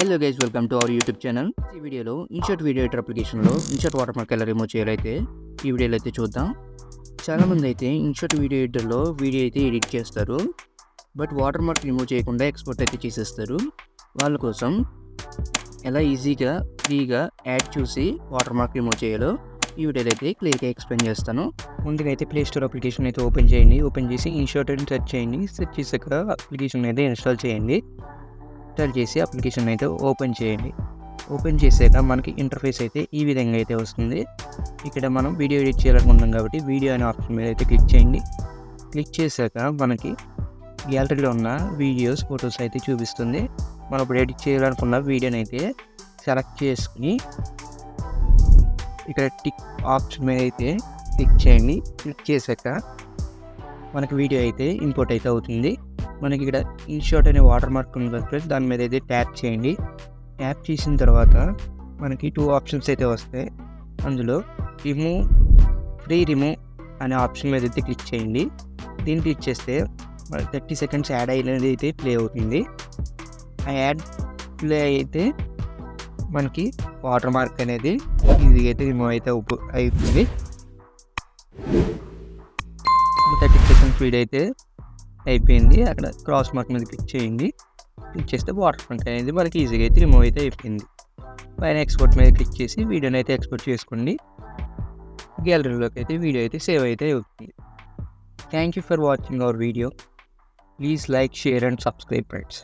Hello guys, welcome to our YouTube channel. ఈ వీడియోలో in shirt video editor అప్లికేషన్లో in shirt water mark ఎలా remove చేయాలైతే ఈ వీడియోలో అయితే చూద్దాం. చాలామంది అయితే ఇన్షర్ట్ వీడియో ఎడిటర్లో వీడియో అయితే ఎడిట్ చేస్తారు, బట్ వాటర్ మార్క్ రిమూవ్ చేయకుండా ఎక్స్పోర్ట్ అయితే చేసేస్తారు. వాళ్ళ కోసం ఎలా ఈజీగా ఫ్రీగా యాడ్ చూసి వాటర్ మార్క్ రిమూవ్ చేయాలో ఈ వీడియోలో అయితే క్లియర్గా ఎక్స్ప్లెయిన్ చేస్తాను. ముందుగా అయితే ప్లే స్టోర్ అప్లికేషన్ అయితే ఓపెన్ చేయండి. ఓపెన్ చేసి ఇన్షర్ట్ అని సెర్చ్ చేయండి. సెర్చ్ చేసాక అప్లికేషన్ అయితే ఇన్స్టాల్ చేయండి. ఇన్స్టాల్ చేసి అప్లికేషన్ అయితే ఓపెన్ చేయండి. ఓపెన్ చేసాక మనకి ఇంటర్ఫేస్ అయితే ఈ విధంగా అయితే వస్తుంది. ఇక్కడ మనం వీడియో ఎడిట్ చేయాలనుకుంటున్నాం కాబట్టి వీడియో అనే ఆప్షన్ మీద అయితే క్లిక్ చేయండి. క్లిక్ చేశాక మనకి గ్యాలరీలో ఉన్న వీడియోస్, ఫొటోస్ అయితే చూపిస్తుంది. మనం ఇప్పుడు ఎడిట్ చేయాలనుకున్న వీడియోని అయితే సెలెక్ట్ చేసుకుని ఇక్కడ టిక్ ఆప్షన్ మీద అయితే క్లిక్ చేయండి. క్లిక్ చేశాక మనకి వీడియో అయితే ఇంపోర్ట్ అయితే అవుతుంది. మనకి ఇక్కడ ఇన్షర్ట్ అనే వాటర్ మార్క్ ఉంది కదా, దాని మీద అయితే ట్యాప్ చేయండి. ట్యాప్ చేసిన తర్వాత మనకి 2 ఆప్షన్స్ అయితే వస్తాయి. అందులో ఫ్రీ రిమూవ్ అనే ఆప్షన్ మీద అయితే క్లిక్ చేయండి. దీన్ని క్లిక్ చేస్తే 30 సెకండ్స్ యాడ్ అనేది అయితే ప్లే అవుతుంది. ఆ యాడ్ ప్లే అయితే మనకి వాటర్ మార్క్ అనేది ఈజీగా అయితే రిమూవ్ అయితే అవుతుంది. 30 సెకండ్స్ వీడియో అయితే అయిపోయింది. అక్కడ క్రాస్ మార్క్ మీద క్లిక్ చేయండి. క్లిక్ చేస్తే వాటర్ మార్క్ అనేది మనకి ఈజీగా అయితే రిమూవ్ అయితే అయిపోయింది. పైన ఎక్స్పోర్ట్ మీద క్లిక్ చేసి వీడియోని అయితే ఎక్స్పోర్ట్ చేసుకోండి. గ్యాలరీలోకి అయితే వీడియో అయితే సేవ్ అయితే అవుతుంది. Thank you for watching our video. Please like, share and subscribe friends.